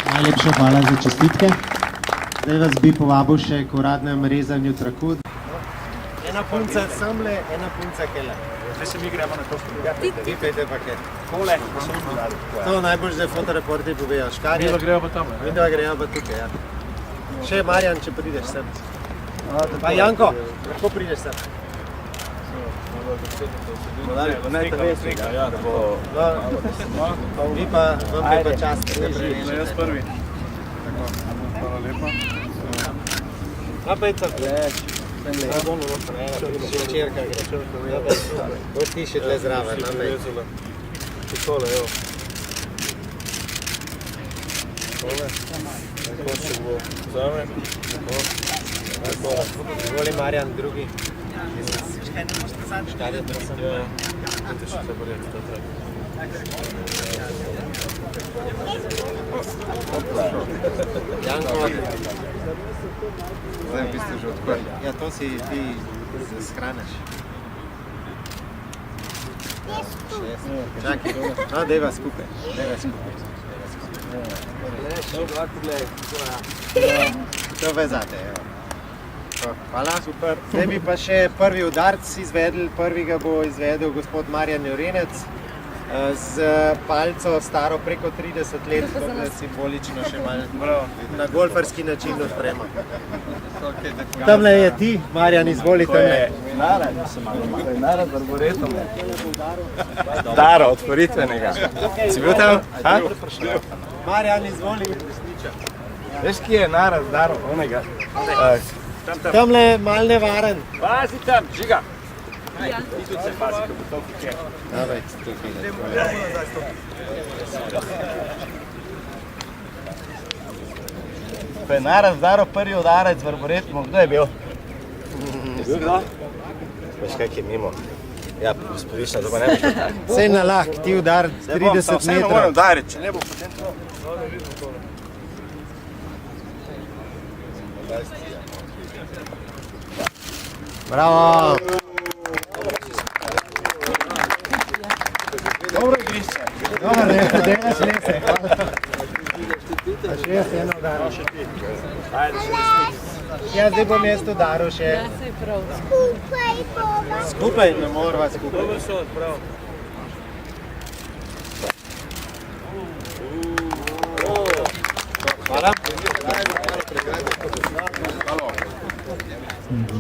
Najlepša hvala za čestitke. Zdaj vas bi povabil še k uradnem rezanju traku. Ena punca semle, ena punca kele. Zdaj se mi gremo na to struje. Vi pejte paket. Kole. To najbolj zdaj fotoreporti povejo. Škarje. Vidva gremo pa tam. Vidva gremo pa tukaj, ja. Še Marjan, če prideš sem. Pa Janko, lahko prideš sem. Vi pa, vam bi pa čas, da se prevežete. Jaz prvi. Hvala lepa. Napejca. Še čerka gre. Boš ti še tle zraven, napejca. Takole, evo. Takole. Tako se bo zame. Voli Marjan, drugi. Škarje, da sem. Ja, vidite še treba reči, to treba. Janko. Zdaj v bistvu že odprli. Ja, to si ti shraniš. Čakaj, no, dejva skupaj. To vezate, evo. Hvala. Super. Zdaj bi pa še prvi udarc izvedli. Prvega bo izvedel gospod Marjan Jorenec z palco staro preko 30 let, da simbolično še malo na golfarski način odpremo. Tamle je ti, Marjan, izvoli tamle. Narad Barboretom. Daro, otvoritvenega. Si bil tam? Marjan, izvoli. Veš, ki je narad Daro, onega? Tamle mal nevaren. Pazi tam, žiga. I tu se pazi, kako to kje. Daj, Pa je narad Daro prvi udarec z Barboretom. Kdo je bil? Je bil kdo? Veš, kak je mimo. Ja, gospodična, to pa ne boš tako. Sej na lah, ti udar 30 metrov. Vseeno moram udariti, če ne bo potem to. Bravo! Dobro igrišče. Dobar, delaš lese. A še jaz eno udaril. Ja, zdaj bom jaz udaril še. Skupaj ne morava skupaj. Hvala.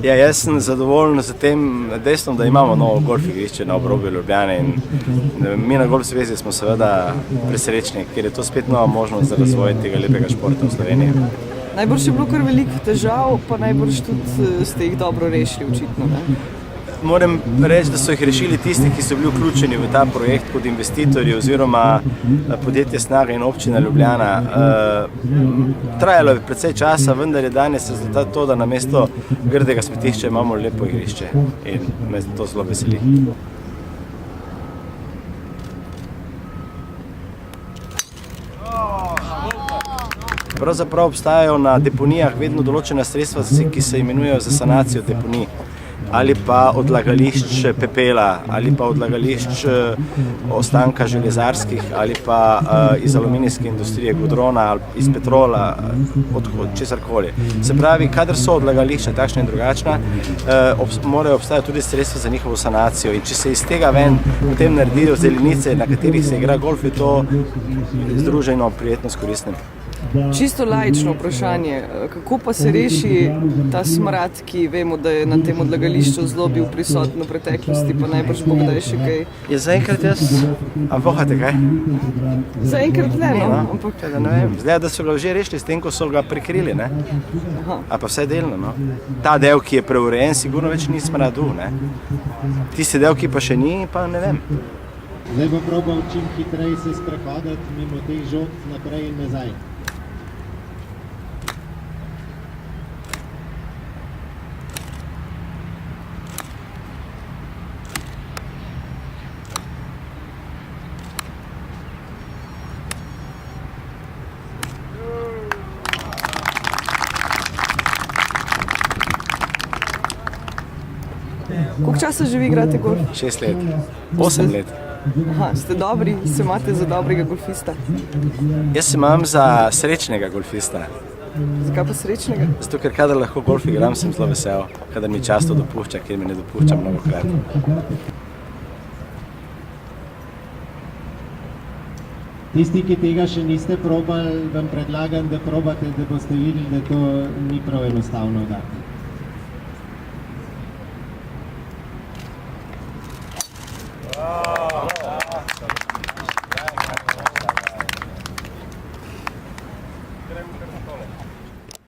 Ja, jaz sem zadovoljen z tem dejstvom, da imamo novo golf igrišče na obrobju Ljubljane in mi na Golf zvezi smo seveda presrečni, ker je to spet nova možnost za razvoj tega lepega športa v Sloveniji. Najbrž je bilo kar veliko težav, pa najbrž tudi ste jih dobro rešili, očitno, ne? Moram reči, da so jih rešili tisti, ki so bili vključeni v ta projekt kot investitorji oziroma podjetje Snaga in občina Ljubljana. Trajalo je precej časa, vendar je danes rezultat to, da namesto grdega smetišča imamo lepo igrišče in me to zelo veseli. Pravzaprav obstajajo na deponijah vedno določena sredstva, ki se imenujejo za sanacijo deponij. Ali pa odlagališč pepela, ali pa odlagališč ostanka železarskih, ali pa iz aluminijske industrije, godrona, ali iz petrola, česarkoli. Se pravi, kadar so odlagališča takšna in drugačna, morajo obstajati tudi sredstva za njihovo sanacijo. In če se iz tega ven potem naredijo zelenice, na katerih se igra golf, je to združeno prijetno s koristnim. Čisto laično vprašanje, kako pa se reši ta smrad, ki vemo, da je na tem odlagališču zelo bil prisoten v preteklosti, pa najbrž bo kdaj še kaj? Ja, zaenkrat jaz, a vohate kaj? Zaenkrat ne, no, ampak... Ne vem, zdaj, da so ga že rešili s tem, ko so ga prikrili, ne? A pa vse delno, no. Ta del, ki je preurejen, sigurno več ni smradu, ne? Tisti del, ki pa še ni, pa ne vem. Zdaj bom probal čim hitreje se sprehoditi mimo teh žog naprej in nazaj. Koliko časa že vi igrate golf? 6 let, 8 let. Aha, ste dobri, se imate za dobrega golfista. Jaz se imam za srečnega golfista. Zakaj pa srečnega? Zato, ker kadar lahko golf igram, sem zelo vesel. Kadar mi čas to dopušča, ker mi ne dopušča mnogokrat. Tisti, ki tega še niste probali, vam predlagam, da probate, da boste videli, da to ni prav enostavno dati.